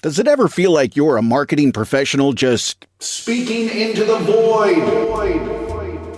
Does it ever feel like you're a marketing professional just speaking into the void?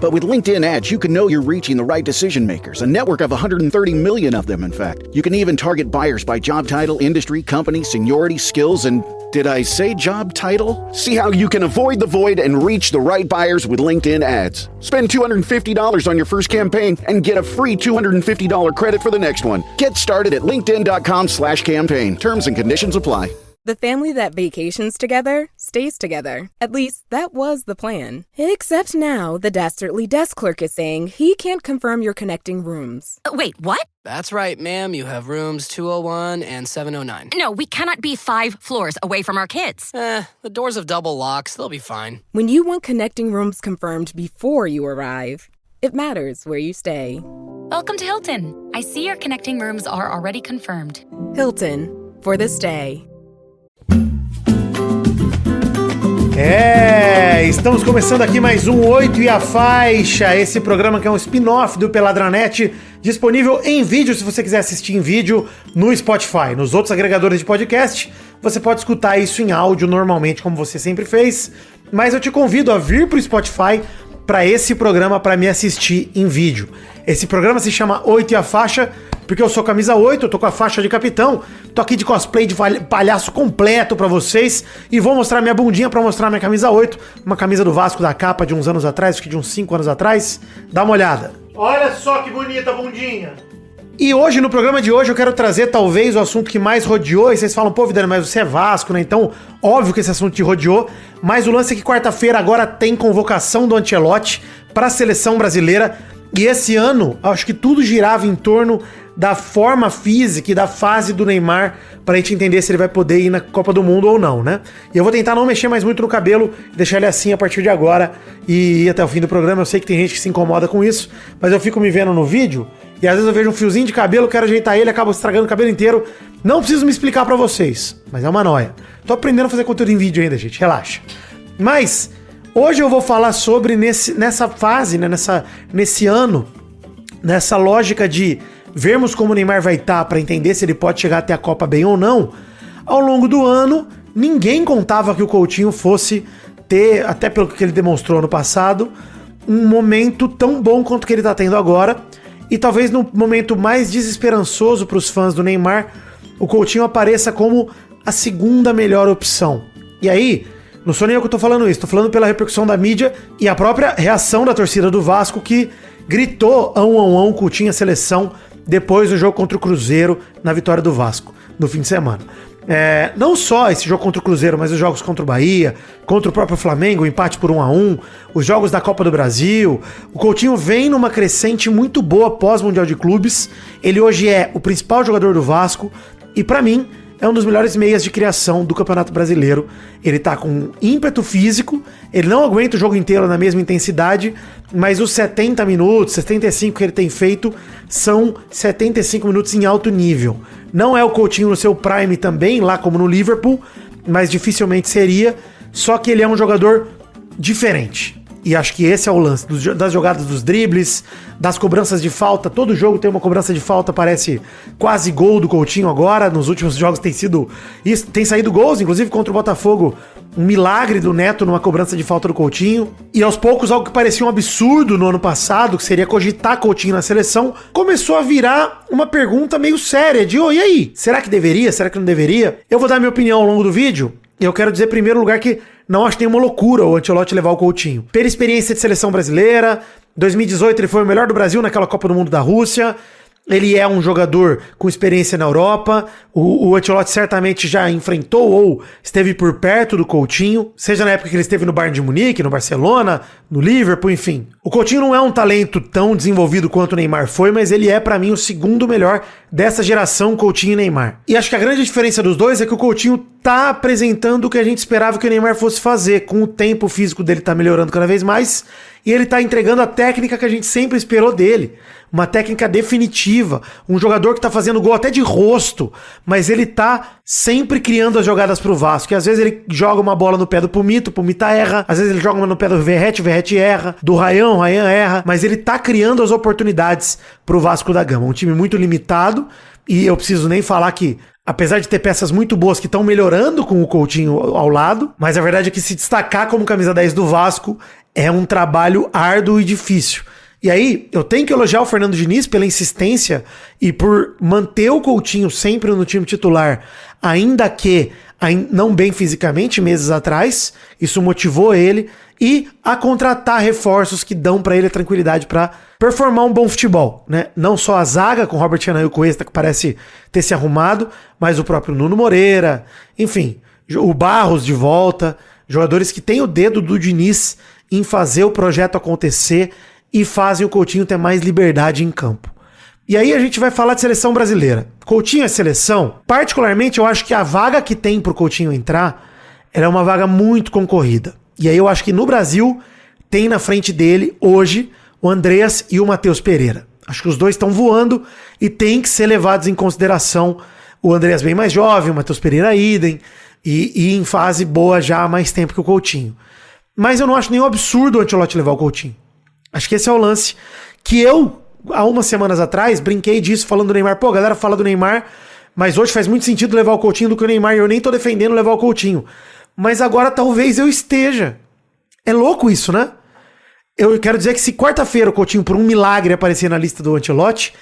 But with LinkedIn ads, you can know you're reaching the right decision makers, a network of 130 million of them, in fact. You can even target buyers by job title, industry, company, seniority, skills, and did I say job title? See how you can avoid the void and reach the right buyers with LinkedIn ads. Spend $250 on your first campaign and get a free $250 credit for the next one. Get started at linkedin.com/campaign. Terms and conditions apply. The family that vacations together stays together. At least, that was the plan. Except now, the Dastardly desk clerk is saying he can't confirm your connecting rooms. Wait, what? That's right, ma'am. You have rooms 201 and 709. No, we cannot be 5 floors away from our kids. The doors have double locks. They'll be fine. When you want connecting rooms confirmed before you arrive, it matters where you stay. Welcome to Hilton. I see your connecting rooms are already confirmed. Hilton, for the stay. Estamos começando aqui mais um 8 e a Faixa, esse programa que é um spin-off do Peladranet, disponível em vídeo se você quiser assistir em vídeo no Spotify. Nos outros agregadores de podcast, você pode escutar isso em áudio normalmente, como você sempre fez, mas eu te convido a vir pro Spotify para esse programa, para me assistir em vídeo. Esse programa se chama 8 e a Faixa, porque eu sou camisa 8, eu tô com a faixa de capitão, tô aqui de cosplay de palhaço completo pra vocês e vou mostrar minha bundinha pra mostrar minha camisa 8, uma camisa do Vasco da capa de uns anos atrás, acho que de uns 5 anos atrás. Dá uma olhada. Olha só que bonita a bundinha. E hoje, no programa de hoje, eu quero trazer talvez o assunto que mais rodeou, e vocês falam, pô, Vidani, mas você é Vasco, né? Então, óbvio que esse assunto te rodeou, mas o lance é que quarta-feira agora tem convocação do Ancelotti pra seleção brasileira, e esse ano, acho que tudo girava em torno da forma física e da fase do Neymar pra gente entender se ele vai poder ir na Copa do Mundo ou não, né? E eu vou tentar não mexer mais muito no cabelo, deixar ele assim a partir de agora e ir até o fim do programa. Eu sei que tem gente que se incomoda com isso, mas eu fico me vendo no vídeo e às vezes eu vejo um fiozinho de cabelo, quero ajeitar ele, acabo estragando o cabelo inteiro. Não preciso me explicar pra vocês, mas é uma nóia. Tô aprendendo a fazer conteúdo em vídeo ainda, gente, relaxa. Mas hoje eu vou falar sobre nessa fase, né, nesse ano, nessa lógica de vermos como o Neymar vai estar para entender se ele pode chegar até a Copa bem ou não. Ao longo do ano, ninguém contava que o Coutinho fosse ter, até pelo que ele demonstrou no passado, um momento tão bom quanto o que ele está tendo agora. E talvez no momento mais desesperançoso para os fãs do Neymar, o Coutinho apareça como a segunda melhor opção. E aí, não sou nem eu que estou falando isso, estou falando pela repercussão da mídia e a própria reação da torcida do Vasco, que gritou ão, Coutinho a seleção depois do jogo contra o Cruzeiro na vitória do Vasco no fim de semana. Não só esse jogo contra o Cruzeiro, mas os jogos contra o Bahia, contra o próprio Flamengo, o empate por 1-1, os jogos da Copa do Brasil. O Coutinho vem numa crescente muito boa pós-Mundial de Clubes. Ele hoje é o principal jogador do Vasco e, pra mim, é um dos melhores meias de criação do Campeonato Brasileiro. Ele tá com ímpeto físico, ele não aguenta o jogo inteiro na mesma intensidade, mas os 70 minutos, 75 que ele tem feito, são 75 minutos em alto nível. Não é o Coutinho no seu prime também, lá como no Liverpool, mas dificilmente seria, só que ele é um jogador diferente. E acho que esse é o lance das jogadas dos dribles, das cobranças de falta. Todo jogo tem uma cobrança de falta, parece quase gol do Coutinho agora. Nos últimos jogos tem saído gols, inclusive contra o Botafogo. Um milagre do Neto numa cobrança de falta do Coutinho. E aos poucos, algo que parecia um absurdo no ano passado, que seria cogitar Coutinho na seleção, começou a virar uma pergunta meio séria de, e aí? Será que deveria? Será que não deveria? Eu vou dar minha opinião ao longo do vídeo. E eu quero dizer, em primeiro lugar, que não acho nenhuma loucura o Ancelotti levar o Coutinho. Pela experiência de seleção brasileira, 2018 ele foi o melhor do Brasil naquela Copa do Mundo da Rússia. Ele é um jogador com experiência na Europa. O Ancelotti certamente já enfrentou ou esteve por perto do Coutinho, seja na época que ele esteve no Bayern de Munique, no Barcelona, no Liverpool, enfim. O Coutinho não é um talento tão desenvolvido quanto o Neymar foi, mas ele é, pra mim, o segundo melhor dessa geração Coutinho e Neymar. E acho que a grande diferença dos dois é que o Coutinho tá apresentando o que a gente esperava que o Neymar fosse fazer. Com o tempo, o físico dele tá melhorando cada vez mais e ele tá entregando a técnica que a gente sempre esperou dele. Uma técnica definitiva, um jogador que tá fazendo gol até de rosto, mas ele tá sempre criando as jogadas pro Vasco. E às vezes ele joga uma bola no pé do Pumita, o Pumita erra, às vezes ele joga uma no pé do Verratti, o Verratti erra, do Ryan, o Ryan erra, mas ele tá criando as oportunidades pro Vasco da Gama. Um time muito limitado, e eu preciso nem falar que apesar de ter peças muito boas que estão melhorando com o Coutinho ao lado, mas a verdade é que se destacar como camisa 10 do Vasco é um trabalho árduo e difícil. E aí, eu tenho que elogiar o Fernando Diniz pela insistência e por manter o Coutinho sempre no time titular, ainda que não bem fisicamente, meses atrás. Isso motivou ele e a contratar reforços que dão pra ele a tranquilidade pra performar um bom futebol, né? Não só a zaga com Robert Renan e o Cuesta, que parece ter se arrumado, mas o próprio Nuno Moreira, enfim, o Barros de volta, jogadores que têm o dedo do Diniz em fazer o projeto acontecer e fazem o Coutinho ter mais liberdade em campo. E aí a gente vai falar de seleção brasileira. Coutinho é seleção? Particularmente, eu acho que a vaga que tem pro Coutinho entrar, ela é uma vaga muito concorrida. E aí eu acho que no Brasil tem na frente dele, hoje, o Andreas e o Matheus Pereira. Acho que os dois estão voando e tem que ser levados em consideração. O Andreas bem mais jovem, o Matheus Pereira idem, e em fase boa já há mais tempo que o Coutinho. Mas eu não acho nenhum absurdo o Ancelotti levar o Coutinho. Acho que esse é o lance que eu, há umas semanas atrás, brinquei disso falando do Neymar. Pô, a galera fala do Neymar, mas hoje faz muito sentido levar o Coutinho do que o Neymar. E eu nem tô defendendo levar o Coutinho. Mas agora talvez eu esteja. É louco isso, né? Eu quero dizer que se quarta-feira o Coutinho, por um milagre, aparecer na lista do Ancelotti,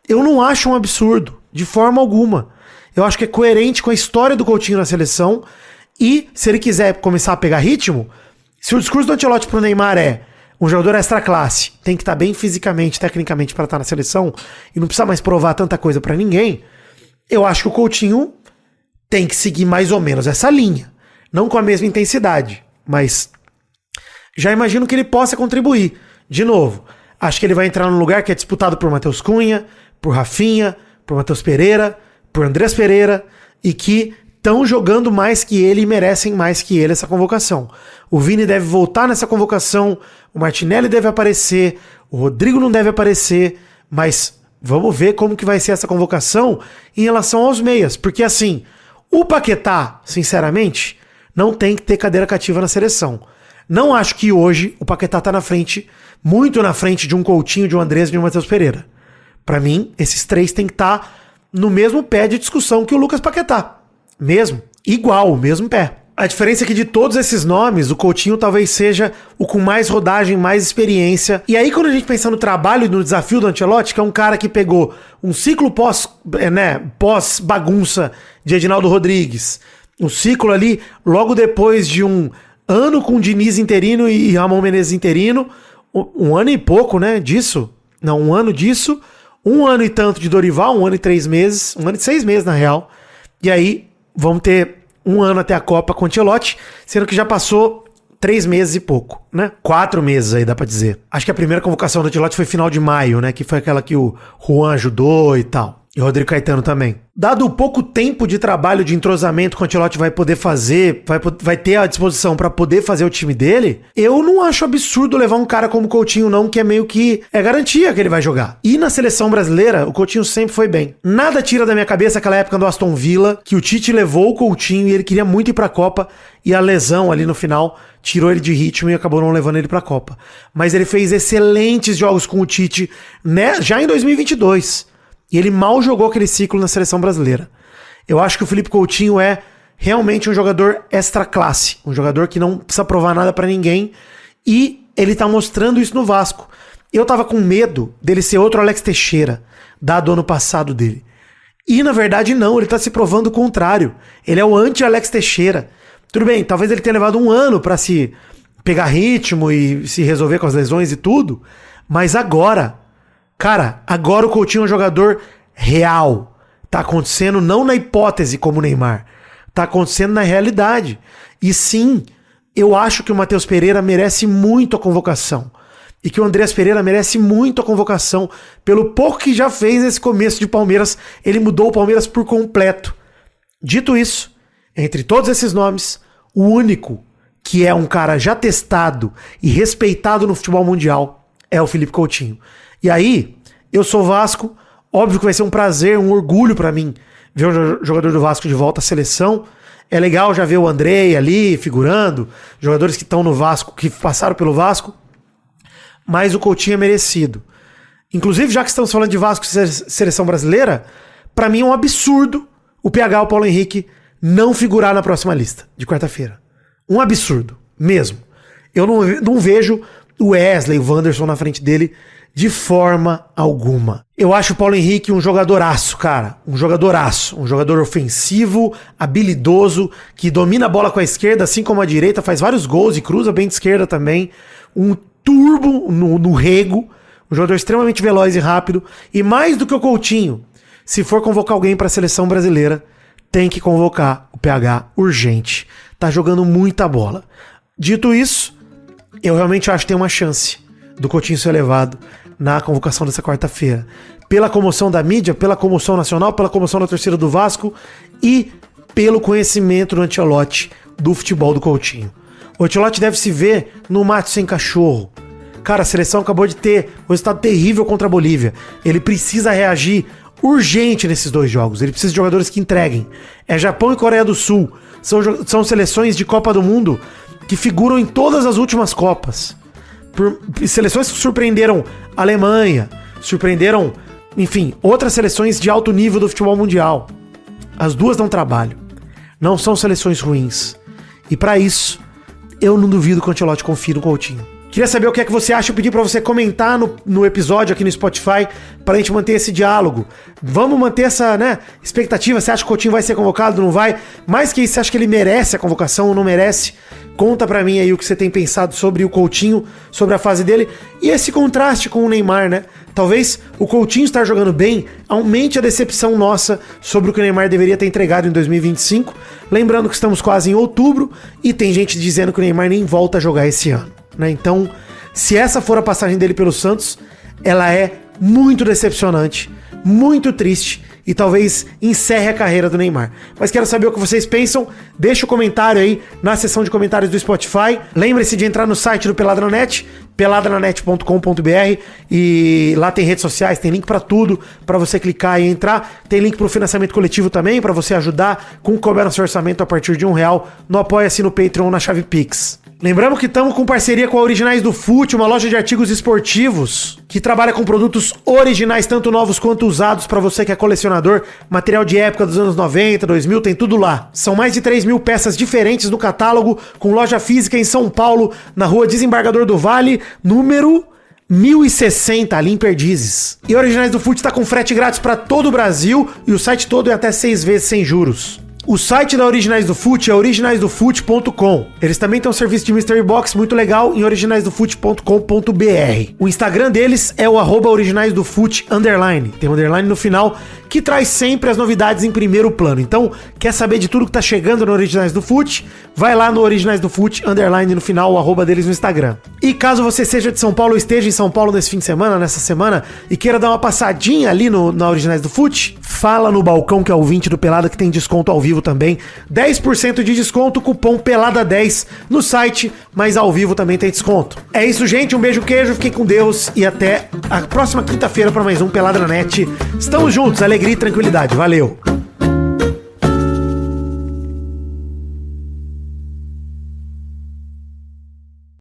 eu não acho um absurdo, de forma alguma. Eu acho que é coerente com a história do Coutinho na seleção. E se ele quiser começar a pegar ritmo, se o discurso do Ancelotti pro Neymar é um jogador extra classe, tem que estar bem fisicamente, tecnicamente para estar na seleção e não precisa mais provar tanta coisa para ninguém, eu acho que o Coutinho tem que seguir mais ou menos essa linha. Não com a mesma intensidade, mas já imagino que ele possa contribuir. De novo, acho que ele vai entrar num lugar que é disputado por Matheus Cunha, por Rafinha, por Matheus Pereira, por Andrés Pereira, e que estão jogando mais que ele e merecem mais que ele essa convocação. O Vini deve voltar nessa convocação, o Martinelli deve aparecer, o Rodrigo não deve aparecer, mas vamos ver como que vai ser essa convocação em relação aos meias, porque assim, o Paquetá, sinceramente, não tem que ter cadeira cativa na seleção. Não acho que hoje o Paquetá tá na frente, muito na frente de um Coutinho, de um Andrés e de um Matheus Pereira. Pra mim, esses três tem que estar no mesmo pé de discussão que o Lucas Paquetá. Mesmo. Igual, o mesmo pé. A diferença é que de todos esses nomes, o Coutinho talvez seja o com mais rodagem, mais experiência. E aí quando a gente pensa no trabalho e no desafio do Ancelotti, que é um cara que pegou um ciclo pós-bagunça de Edinaldo Rodrigues, um ciclo ali logo depois de um ano com Diniz interino e Ramon Menezes interino, um ano e pouco, né, disso. Não, um ano disso, um ano e tanto de Dorival, um ano e 3 meses, um ano e 6 meses na real. E aí vamos ter um ano até a Copa com o Ancelotti, sendo que já passou 3 meses e pouco, né? 4 meses aí, dá pra dizer. Acho que a primeira convocação do Ancelotti foi final de maio, né? Que foi aquela que o Juan ajudou e tal. E o Rodrigo Caetano também. Dado o pouco tempo de trabalho, de entrosamento que o Ancelotti vai poder fazer, vai ter à disposição pra poder fazer o time dele, eu não acho absurdo levar um cara como o Coutinho não, que é meio que é garantia que ele vai jogar. E na seleção brasileira, o Coutinho sempre foi bem. Nada tira da minha cabeça aquela época do Aston Villa, que o Tite levou o Coutinho e ele queria muito ir pra Copa, e a lesão ali no final tirou ele de ritmo e acabou não levando ele pra Copa. Mas ele fez excelentes jogos com o Tite, né, já em 2022. E ele mal jogou aquele ciclo na seleção brasileira. Eu acho que o Felipe Coutinho é realmente um jogador extra classe. Um jogador que não precisa provar nada pra ninguém. E ele tá mostrando isso no Vasco. Eu tava com medo dele ser outro Alex Teixeira, dado o ano passado dele. E na verdade não, ele tá se provando o contrário. Ele é o anti-Alex Teixeira. Tudo bem, talvez ele tenha levado um ano pra se pegar ritmo e se resolver com as lesões e tudo. Mas agora... Cara, agora o Coutinho é um jogador real. Tá acontecendo não na hipótese como o Neymar. Tá acontecendo na realidade. E sim, eu acho que o Matheus Pereira merece muito a convocação. E que o Andrés Pereira merece muito a convocação. Pelo pouco que já fez nesse começo de Palmeiras, ele mudou o Palmeiras por completo. Dito isso, entre todos esses nomes, o único que é um cara já testado e respeitado no futebol mundial é o Felipe Coutinho. E aí, eu sou Vasco, óbvio que vai ser um prazer, um orgulho pra mim ver o jogador do Vasco de volta à seleção. É legal já ver o Andrei ali figurando, jogadores que estão no Vasco, que passaram pelo Vasco, mas o Coutinho é merecido. Inclusive, já que estamos falando de Vasco e seleção brasileira, pra mim é um absurdo o PH, o Paulo Henrique, não figurar na próxima lista de quarta-feira. Um absurdo, mesmo. Eu não vejo o Wesley, o Wanderson na frente dele de forma alguma. Eu acho o Paulo Henrique um jogadoraço, cara. Um jogadoraço. Um jogador ofensivo, habilidoso, que domina a bola com a esquerda, assim como a direita, faz vários gols e cruza bem de esquerda também. Um turbo no rego. Um jogador extremamente veloz e rápido. E mais do que o Coutinho, se for convocar alguém para a seleção brasileira, tem que convocar o PH urgente. Tá jogando muita bola. Dito isso, eu realmente acho que tem uma chance do Coutinho ser levado na convocação dessa quarta-feira. Pela comoção da mídia, pela comoção nacional, pela comoção da torcida do Vasco e pelo conhecimento do Ancelotti do futebol do Coutinho. O Ancelotti deve se ver no mato sem cachorro. Cara, a seleção acabou de ter um resultado terrível contra a Bolívia. Ele precisa reagir urgente nesses dois jogos. Ele precisa de jogadores que entreguem. É Japão e Coreia do Sul. São seleções de Copa do Mundo que figuram em todas as últimas Copas. Seleções que surpreenderam a Alemanha, surpreenderam, enfim, outras seleções de alto nível do futebol mundial. As duas dão trabalho. Não são seleções ruins. E pra isso, eu não duvido que o Ancelotti confie no Coutinho. Queria saber o que é que você acha, eu pedi pra você comentar no episódio aqui no Spotify pra gente manter esse diálogo. Vamos manter essa, expectativa. Você acha que o Coutinho vai ser convocado, não vai? Mais que isso, você acha que ele merece a convocação ou não merece? Conta pra mim aí o que você tem pensado sobre o Coutinho, sobre a fase dele e esse contraste com o Neymar, né? Talvez o Coutinho estar jogando bem aumente a decepção nossa sobre o que o Neymar deveria ter entregado em 2025. Lembrando que estamos quase em outubro e tem gente dizendo que o Neymar nem volta a jogar esse ano, né? Então, se essa for a passagem dele pelo Santos, ela é muito decepcionante, muito triste e talvez encerre a carreira do Neymar. Mas quero saber o que vocês pensam. Deixa o comentário aí na seção de comentários do Spotify. Lembre-se de entrar no site do Peladranet, peladranet.com.br, e lá tem redes sociais, tem link pra tudo, pra você clicar e entrar. Tem link pro financiamento coletivo também, pra você ajudar com o que couber no seu orçamento a partir de R$1 no Apoia-se, no Patreon ou na chave Pix. Lembramos que estamos com parceria com a Originais do Fute, uma loja de artigos esportivos que trabalha com produtos originais, tanto novos quanto usados, para você que é colecionador, material de época dos anos 90, 2000, tem tudo lá. São mais de 3.000 peças diferentes no catálogo, com loja física em São Paulo, na rua Desembargador do Vale, número 1060, ali em Perdizes. E Originais do Fute está com frete grátis para todo o Brasil e o site todo é até 6 vezes sem juros. O site da Originais do Fute é originaisdofute.com. Eles também têm um serviço de Mystery Box muito legal em originaisdofute.com.br. O Instagram deles é o @originaisdofute_. Tem um underline no final que traz sempre as novidades em primeiro plano. Então, quer saber de tudo que tá chegando no Originais do Fute? Vai lá no Originais do Fute, underline no final, o @ deles no Instagram. E caso você seja de São Paulo ou esteja em São Paulo nesse fim de semana, nessa semana, e queira dar uma passadinha ali na Originais do Fute, fala no balcão que é o 20 do Pelada que tem desconto ao vivo também. 10% de desconto, cupom PELADA10 no site, mas ao vivo também tem desconto. É isso, gente. Um beijo, queijo, fiquem com Deus e até a próxima quinta-feira para mais um Pelada na Net. Estamos juntos, alegria e tranquilidade. Valeu!